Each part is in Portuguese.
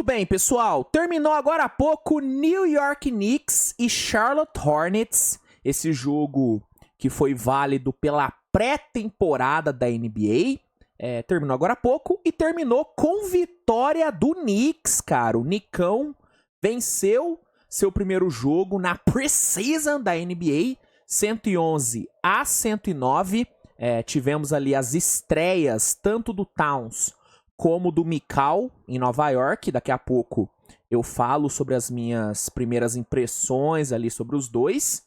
bem, pessoal, terminou agora há pouco New York Knicks e Charlotte Hornets, esse jogo que foi válido pela pré-temporada da NBA, terminou agora há pouco e terminou com vitória do Knicks, cara. O Knicão venceu seu primeiro jogo na Preseason da NBA, 111-109. Tivemos ali as estreias tanto do Towns como do Mikal em Nova York. Daqui a pouco eu falo sobre as minhas primeiras impressões ali sobre os dois.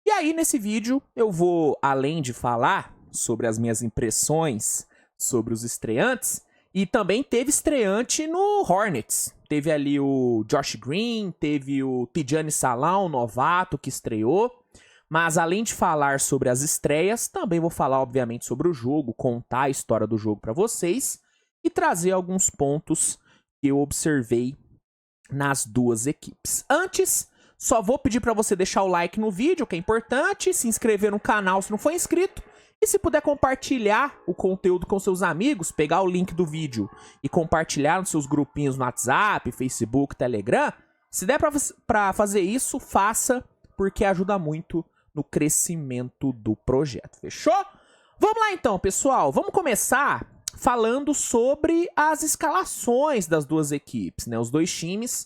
E aí, nesse vídeo, eu vou, além de falar sobre as minhas impressões sobre os estreantes, e também teve estreante no Hornets. Teve ali o Josh Green, teve o Tidjane Salaam, novato, que estreou. Mas além de falar sobre as estreias, também vou falar, obviamente, sobre o jogo, contar a história do jogo para vocês e trazer alguns pontos que eu observei nas duas equipes. Antes, só vou pedir para você deixar o like no vídeo, que é importante, se inscrever no canal se não for inscrito, e se puder compartilhar o conteúdo com seus amigos, pegar o link do vídeo e compartilhar nos seus grupinhos no WhatsApp, Facebook, Telegram, se der para fazer isso, faça, porque ajuda muito no crescimento do projeto, fechou? Vamos lá então, pessoal, vamos começar falando sobre as escalações das duas equipes, né? Os dois times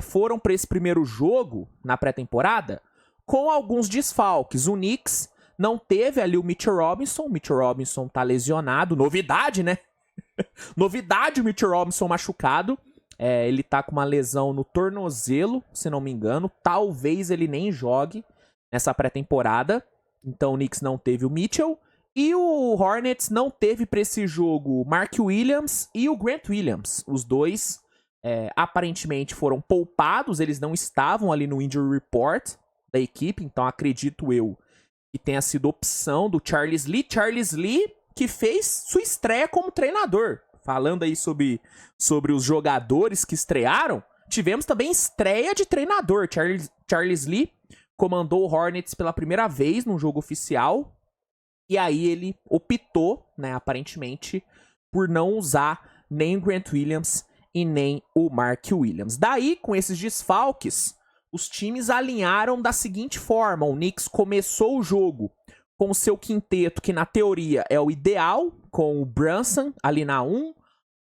foram para esse primeiro jogo na pré-temporada com alguns desfalques. O Knicks não teve ali o Mitchell Robinson tá lesionado, novidade, né? Novidade, o Mitchell Robinson machucado. Ele tá com uma lesão no tornozelo, se não me engano. Talvez ele nem jogue nessa pré-temporada. Então o Knicks não teve o Mitchell. E o Hornets não teve para esse jogo o Mark Williams e o Grant Williams. Os dois aparentemente foram poupados, eles não estavam ali no injury report da equipe, então acredito eu que tenha sido opção do Charles Lee. Charles Lee que fez sua estreia como treinador. Falando aí sobre os jogadores que estrearam, tivemos também estreia de treinador. Charles Lee comandou o Hornets pela primeira vez num jogo oficial. E aí ele optou, né, aparentemente, por não usar nem o Grant Williams e nem o Mark Williams. Daí, com esses desfalques, os times alinharam da seguinte forma. O Knicks começou o jogo com o seu quinteto, que na teoria é o ideal, com o Brunson ali na 1,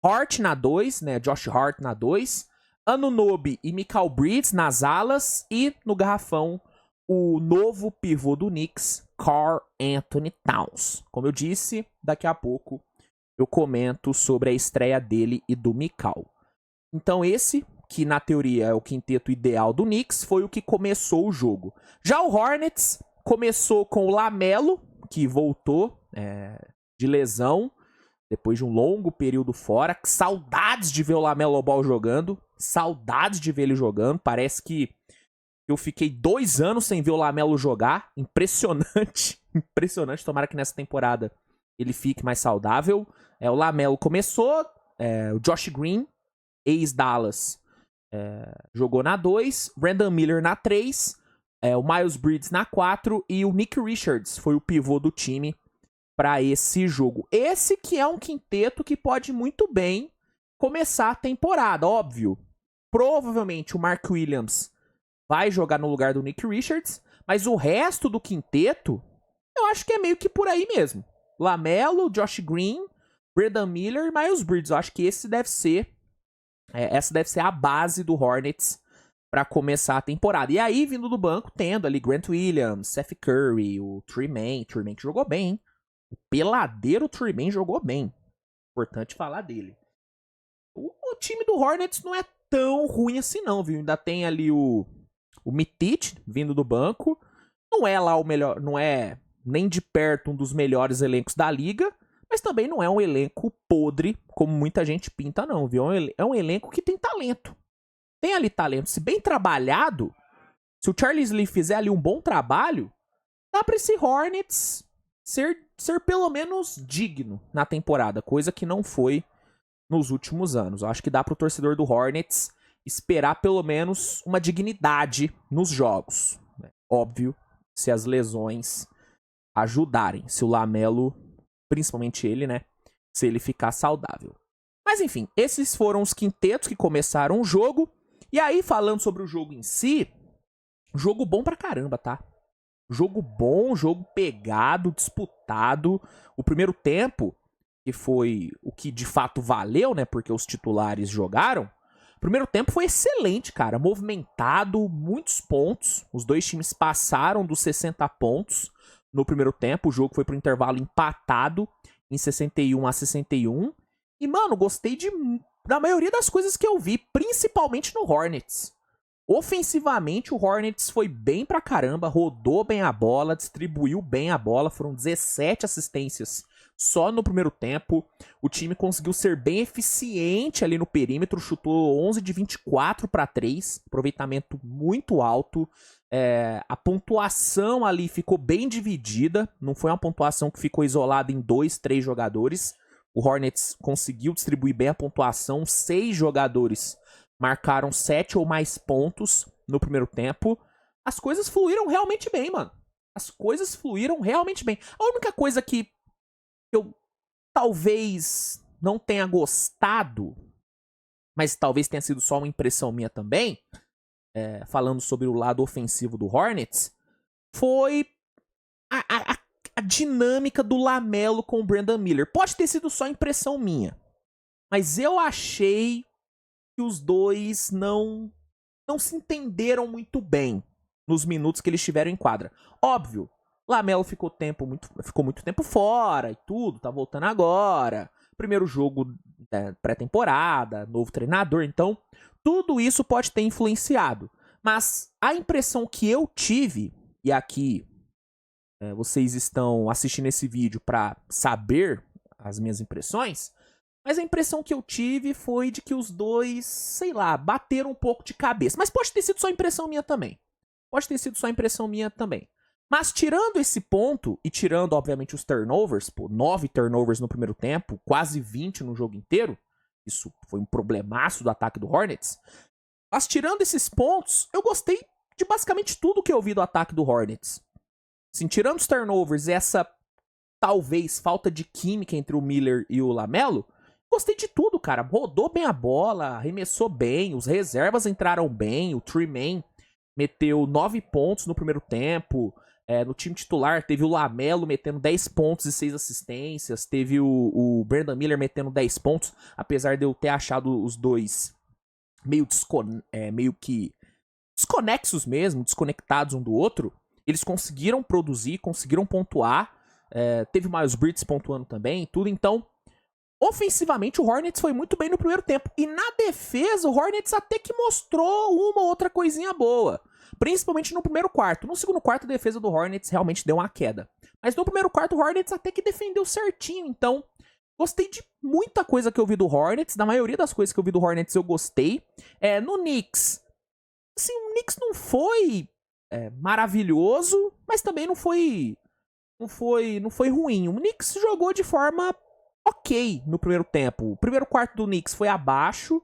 Hart na 2, né, Josh Hart na 2, Anunoby e Mikal Bridges nas alas e no garrafão o novo pivô do Knicks, Karl Anthony Towns. Como eu disse, daqui a pouco eu comento sobre a estreia dele e do Mikal. Então esse, que na teoria é o quinteto ideal do Knicks, foi o que começou o jogo. Já o Hornets começou com o LaMelo, que voltou de lesão, depois de um longo período fora. Saudades de ver o LaMelo Ball jogando, saudades de ver ele jogando. Parece que eu fiquei 2 anos sem ver o LaMelo jogar. Impressionante. Impressionante. Tomara que nessa temporada ele fique mais saudável. O LaMelo começou. O Josh Green, ex-Dallas, jogou na 2. Brandon Miller na 3. O Miles Bridges na 4. E o Nick Richards foi o pivô do time para esse jogo. Esse que é um quinteto que pode muito bem começar a temporada. Óbvio. Provavelmente o Mark Williams vai jogar no lugar do Nick Richards, mas o resto do quinteto, eu acho que é meio que por aí mesmo. LaMelo, Josh Green, Brandon Miller e Miles Bridges. Eu acho que essa deve ser a base do Hornets para começar a temporada. E aí, vindo do banco, tendo ali Grant Williams, Seth Curry, o Tremaine que jogou bem, hein? O peladeiro Tremaine jogou bem. Importante falar dele. O time do Hornets não é tão ruim assim não, viu? Ainda tem ali o Mitic vindo do banco. Não é lá o melhor, não é nem de perto um dos melhores elencos da liga, mas também não é um elenco podre, como muita gente pinta não, viu? É um elenco que tem talento. Tem ali talento. Se bem trabalhado, se o Charles Lee fizer ali um bom trabalho, dá pra esse Hornets ser pelo menos digno na temporada, coisa que não foi nos últimos anos. Eu acho que dá pro torcedor do Hornets esperar pelo menos uma dignidade nos jogos. Óbvio, se as lesões ajudarem. Se o LaMelo, principalmente ele, né? Se ele ficar saudável. Mas enfim, esses foram os quintetos que começaram o jogo. E aí, falando sobre o jogo em si, jogo bom pra caramba, tá? Jogo bom, jogo pegado, disputado. O primeiro tempo, que foi o que de fato valeu, né? Porque os titulares jogaram. O primeiro tempo foi excelente, cara. Movimentado, muitos pontos. Os dois times passaram dos 60 pontos no primeiro tempo. O jogo foi pro intervalo empatado em 61-61. E, mano, gostei da maioria das coisas que eu vi, principalmente no Hornets. Ofensivamente, o Hornets foi bem pra caramba, rodou bem a bola, distribuiu bem a bola, foram 17 assistências só no primeiro tempo. O time conseguiu ser bem eficiente ali no perímetro, chutou 11 de 24 para 3, aproveitamento muito alto. A pontuação ali ficou bem dividida, não foi uma pontuação que ficou isolada em 2, 3 jogadores. O Hornets conseguiu distribuir bem a pontuação, 6 jogadores marcaram 7 ou mais pontos no primeiro tempo. As coisas fluíram realmente bem, mano. As coisas fluíram realmente bem. A única coisa que eu talvez não tenha gostado, mas talvez tenha sido só uma impressão minha também, falando sobre o lado ofensivo do Hornets, foi a dinâmica do LaMelo com o Brandon Miller. Pode ter sido só impressão minha, mas eu achei que os dois não se entenderam muito bem nos minutos que eles tiveram em quadra. Óbvio, LaMelo ficou muito tempo fora e tudo, tá voltando agora. Primeiro jogo pré-temporada, novo treinador, então tudo isso pode ter influenciado. Mas a impressão que eu tive, e aqui vocês estão assistindo esse vídeo para saber as minhas impressões, mas a impressão que eu tive foi de que os dois, sei lá, bateram um pouco de cabeça. Mas pode ter sido só impressão minha também. Mas tirando esse ponto, e tirando, obviamente, os turnovers, 9 turnovers no primeiro tempo, quase 20 no jogo inteiro, isso foi um problemaço do ataque do Hornets. Mas tirando esses pontos, eu gostei de basicamente tudo que eu vi do ataque do Hornets. Assim, tirando os turnovers e essa, talvez, falta de química entre o Miller e o LaMelo, gostei de tudo, cara. Rodou bem a bola, arremessou bem, os reservas entraram bem, o Tremaine meteu 9 pontos no primeiro tempo. No time titular teve o LaMelo metendo 10 pontos e 6 assistências, teve o Brandon Miller metendo 10 pontos, apesar de eu ter achado os dois meio que desconexos mesmo, desconectados um do outro. Eles conseguiram produzir, conseguiram pontuar, teve o Miles Bridges pontuando também, tudo. Então, ofensivamente, o Hornets foi muito bem no primeiro tempo. E na defesa, o Hornets até que mostrou uma ou outra coisinha boa. Principalmente no primeiro quarto. No segundo quarto, a defesa do Hornets realmente deu uma queda. Mas no primeiro quarto, o Hornets até que defendeu certinho. Então, gostei de muita coisa que eu vi do Hornets. Da maioria das coisas que eu vi do Hornets, eu gostei. No Knicks, assim, o Knicks não foi maravilhoso, mas também não foi ruim. O Knicks jogou de forma ok no primeiro tempo. O primeiro quarto do Knicks foi abaixo.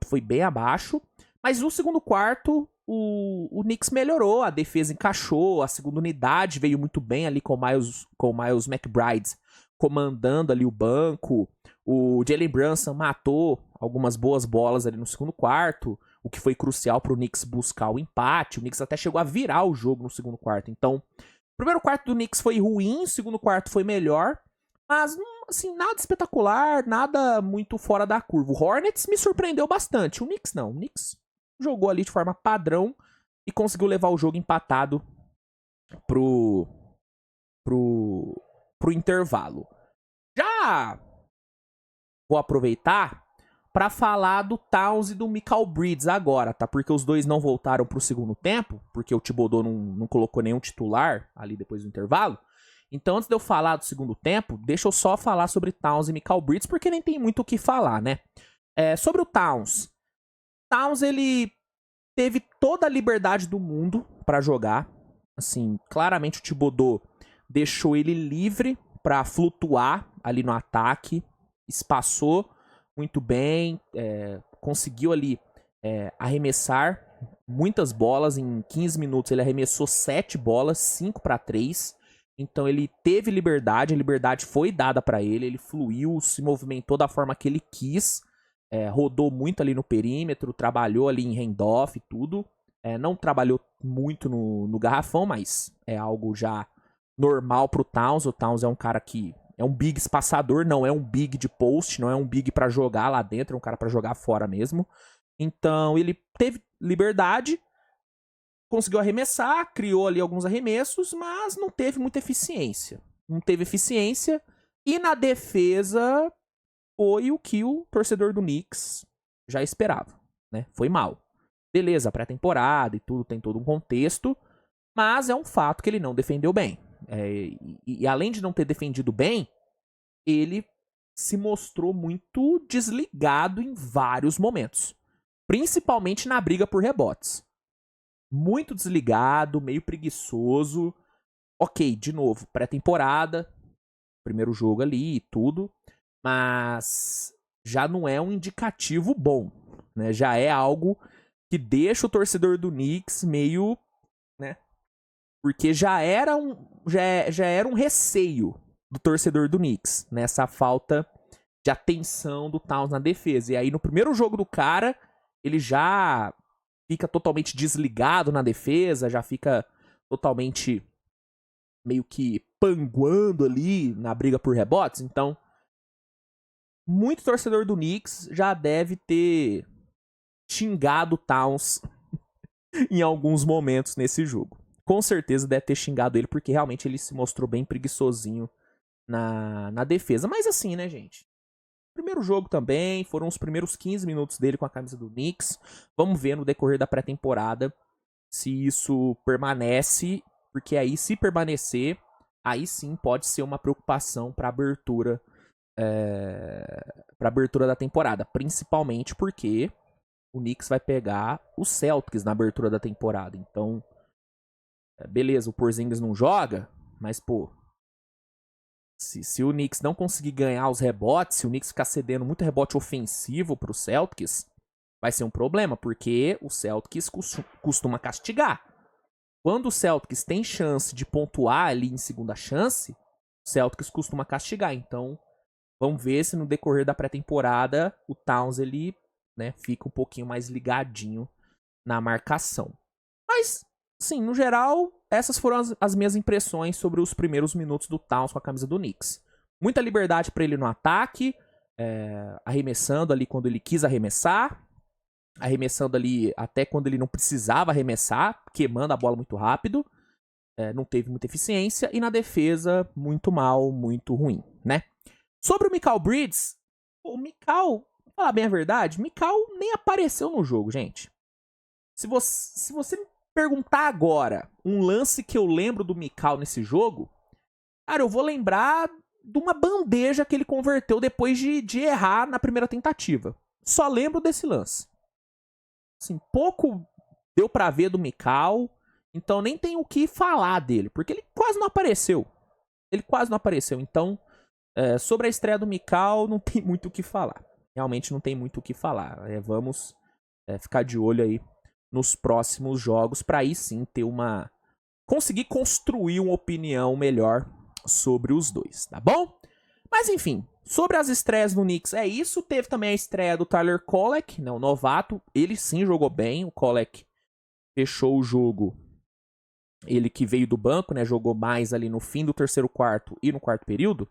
Foi bem abaixo. Mas no segundo quarto, o Knicks melhorou. A defesa encaixou. A segunda unidade veio muito bem ali com o Miles McBride comandando ali o banco. O Jalen Brunson matou algumas boas bolas ali no segundo quarto, o que foi crucial para o Knicks buscar o empate. O Knicks até chegou a virar o jogo no segundo quarto. Então, o primeiro quarto do Knicks foi ruim, o segundo quarto foi melhor. Mas, assim, nada espetacular, nada muito fora da curva. O Hornets me surpreendeu bastante. O Knicks não. O Knicks jogou ali de forma padrão e conseguiu levar o jogo empatado pro intervalo. Já vou aproveitar para falar do Towns e do Mikal Bridges agora, tá? Porque os dois não voltaram pro segundo tempo, porque o Thibodeau não colocou nenhum titular ali depois do intervalo. Então, antes de eu falar do segundo tempo, deixa eu só falar sobre Towns e Mikal Bridges, porque nem tem muito o que falar, né? Sobre o Towns. Towns, ele teve toda a liberdade do mundo para jogar. Assim, claramente o Thibodeau deixou ele livre para flutuar ali no ataque. Espaçou muito bem. Conseguiu ali arremessar muitas bolas. Em 15 minutos ele arremessou 7 bolas, 5 para 3. Então ele teve liberdade, a liberdade foi dada pra ele, ele fluiu, se movimentou da forma que ele quis, rodou muito ali no perímetro, trabalhou ali em handoff e tudo. Não trabalhou muito no garrafão, mas é algo já normal pro Towns. O Towns é um cara que é um big espaçador, não é um big de post, não é um big pra jogar lá dentro, é um cara pra jogar fora mesmo. Então ele teve liberdade, conseguiu arremessar, criou ali alguns arremessos, mas não teve muita eficiência. Não teve eficiência. E na defesa foi o que o torcedor do Knicks já esperava, né? Foi mal. Beleza, pré-temporada e tudo, tem todo um contexto, mas é um fato que ele não defendeu bem. E além de não ter defendido bem, ele se mostrou muito desligado em vários momentos. Principalmente na briga por rebotes. Muito desligado, meio preguiçoso. Ok, de novo, pré-temporada, primeiro jogo ali e tudo, mas já não é um indicativo bom, né? Já é algo que deixa o torcedor do Knicks meio, né? Porque já era um receio do torcedor do Knicks, nessa falta de atenção do Towns na defesa. E aí no primeiro jogo do cara, ele já fica totalmente desligado na defesa, já fica totalmente meio que panguando ali na briga por rebotes. Então, muito torcedor do Knicks já deve ter xingado o Towns em alguns momentos nesse jogo. Com certeza deve ter xingado ele, porque realmente ele se mostrou bem preguiçosinho na defesa. Mas assim, né, gente? Primeiro jogo também, foram os primeiros 15 minutos dele com a camisa do Knicks. Vamos ver no decorrer da pré-temporada se isso permanece, porque aí, se permanecer, aí sim pode ser uma preocupação para abertura da temporada, principalmente porque o Knicks vai pegar o Celtics na abertura da temporada. Então, beleza, o Porzingis não joga, mas pô, se o Knicks não conseguir ganhar os rebotes, se o Knicks ficar cedendo muito rebote ofensivo pro Celtics, vai ser um problema, porque o Celtics costuma castigar. Quando o Celtics tem chance de pontuar ali em segunda chance, o Celtics costuma castigar. Então, vamos ver se no decorrer da pré-temporada o Towns ele, né, fica um pouquinho mais ligadinho na marcação. Mas, sim, no geral, essas foram as minhas impressões sobre os primeiros minutos do Towns com a camisa do Knicks. Muita liberdade para ele no ataque, arremessando ali quando ele quis arremessar, arremessando ali até quando ele não precisava arremessar, queimando a bola muito rápido, não teve muita eficiência, e na defesa, muito mal, muito ruim, né? Sobre o Mikal Bridges, o Mikal, vou falar bem a verdade, Mikal nem apareceu no jogo, gente. Se você me perguntar agora um lance que eu lembro do Mikal nesse jogo, cara, eu vou lembrar de uma bandeja que ele converteu depois de errar na primeira tentativa. Só lembro desse lance. Assim, pouco deu pra ver do Mikal, então nem tem o que falar dele, porque ele quase não apareceu. Então, sobre a estreia do Mikal, não tem muito o que falar. Realmente não tem muito o que falar. Vamos ficar de olho aí nos próximos jogos, para aí sim ter conseguir construir uma opinião melhor sobre os dois, tá bom? Mas enfim, sobre as estreias no Knicks é isso. Teve também a estreia do Tyler Kolek, né, o novato. Ele sim jogou bem. O Kolek fechou o jogo. Ele que veio do banco, né, jogou mais ali no fim do terceiro quarto e no quarto período.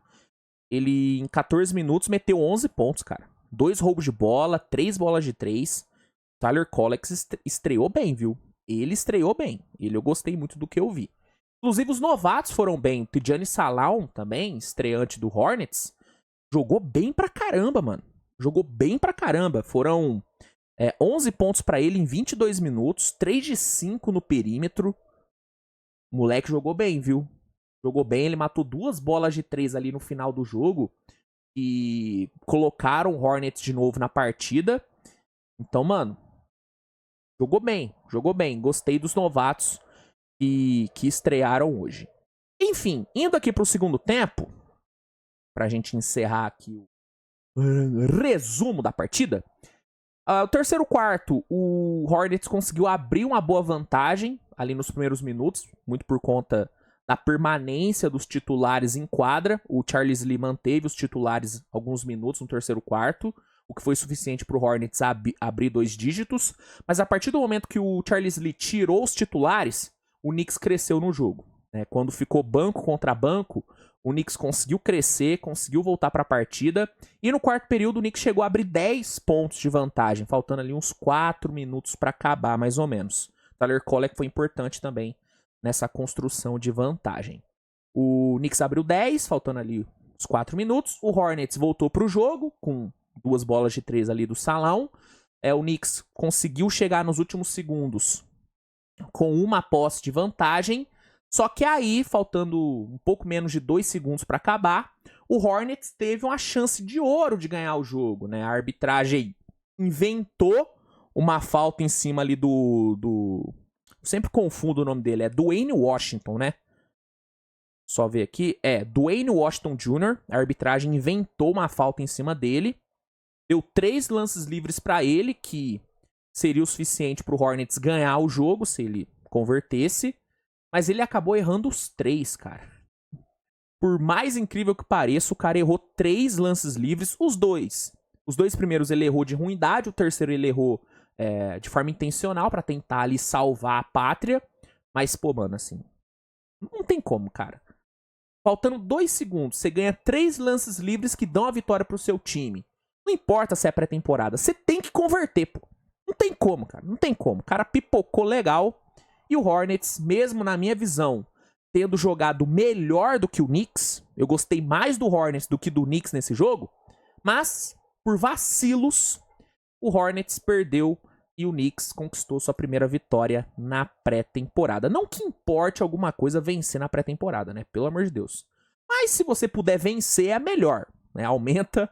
Ele, em 14 minutos, meteu 11 pontos, cara. 2 roubos de bola, 3 bolas de 3. Tyler Kolek estreou bem, viu? Ele estreou bem. Eu gostei muito do que eu vi. Inclusive, os novatos foram bem. O Tidjane Salaum, também, estreante do Hornets, jogou bem pra caramba, mano. Jogou bem pra caramba. Foram 11 pontos pra ele em 22 minutos, 3 de 5 no perímetro. O moleque jogou bem, viu? Jogou bem, ele matou 2 bolas de 3 ali no final do jogo e colocaram o Hornets de novo na partida. Então, mano, jogou bem. Gostei dos novatos que estrearam hoje. Enfim, indo aqui pro segundo tempo, pra gente encerrar aqui o resumo da partida. O terceiro quarto, o Hornets conseguiu abrir uma boa vantagem ali nos primeiros minutos, muito por conta da permanência dos titulares em quadra. O Charles Lee manteve os titulares alguns minutos no terceiro quarto, o que foi suficiente para o Hornets abrir 2 dígitos. Mas a partir do momento que o Charles Lee tirou os titulares, o Knicks cresceu no jogo. Quando ficou banco contra banco, o Knicks conseguiu crescer, conseguiu voltar para a partida. E no quarto período, o Knicks chegou a abrir 10 pontos de vantagem, faltando ali uns 4 minutos para acabar, mais ou menos. Tyler Kolek foi importante também nessa construção de vantagem. O Knicks abriu 10, faltando ali uns 4 minutos. O Hornets voltou para o jogo, com 2 bolas de 3 ali do salão. O Knicks conseguiu chegar nos últimos segundos com uma posse de vantagem. Só que aí, faltando um pouco menos de 2 segundos para acabar, o Hornets teve uma chance de ouro de ganhar o jogo, né? A arbitragem inventou uma falta em cima ali do... Sempre confundo o nome dele, é Dwayne Washington, né? Só ver aqui, Dwayne Washington Jr. A arbitragem inventou uma falta em cima dele, deu 3 lances livres para ele, que seria o suficiente pro Hornets ganhar o jogo, se ele convertesse. Mas ele acabou errando os 3, cara. Por mais incrível que pareça, o cara errou 3 lances livres, os 2. Os 2 primeiros ele errou de ruindade, o terceiro ele errou de forma intencional pra tentar ali salvar a pátria. Mas, pô, mano, assim, não tem como, cara. Faltando 2 segundos, você ganha 3 lances livres que dão a vitória pro seu time. Não importa se é pré-temporada, você tem que converter, pô. Não tem como, cara, não tem como. O cara pipocou legal. E o Hornets, mesmo na minha visão, tendo jogado melhor do que o Knicks, eu gostei mais do Hornets do que do Knicks nesse jogo, mas, por vacilos, o Hornets perdeu e o Knicks conquistou sua primeira vitória na pré-temporada. Não que importe alguma coisa vencer na pré-temporada, né? Pelo amor de Deus. Mas se você puder vencer, é melhor, né? Aumenta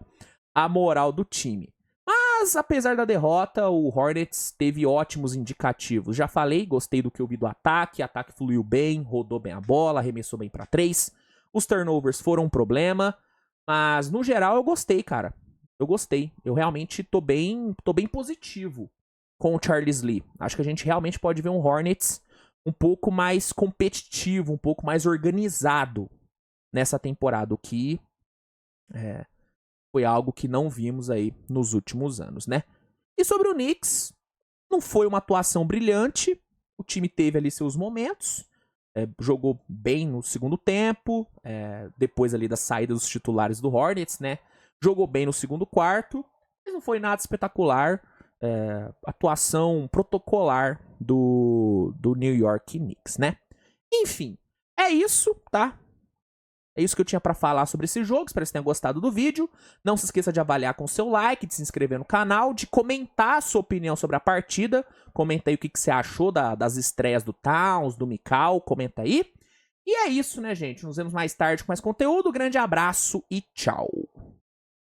a moral do time. Mas, apesar da derrota, o Hornets teve ótimos indicativos. Já falei, gostei do que eu vi do ataque. O ataque fluiu bem, rodou bem a bola, arremessou bem pra 3. Os turnovers foram um problema. Mas, no geral, eu gostei, cara. Eu gostei. Eu realmente tô bem positivo com o Charles Lee. Acho que a gente realmente pode ver um Hornets um pouco mais competitivo, um pouco mais organizado nessa temporada, o que foi algo que não vimos aí nos últimos anos, né? E sobre o Knicks, não foi uma atuação brilhante. O time teve ali seus momentos. Jogou bem no segundo tempo. Depois ali da saída dos titulares do Hornets, né? Jogou bem no segundo quarto. Mas não foi nada espetacular. Atuação protocolar do New York Knicks, né? Enfim, é isso, tá? É isso que eu tinha pra falar sobre esse jogo. Espero que você tenha gostado do vídeo. Não se esqueça de avaliar com seu like, de se inscrever no canal, de comentar a sua opinião sobre a partida. Comenta aí o que você achou das estreias do Towns, do Mikal. Comenta aí. E é isso, né, gente? Nos vemos mais tarde com mais conteúdo. Grande abraço e tchau.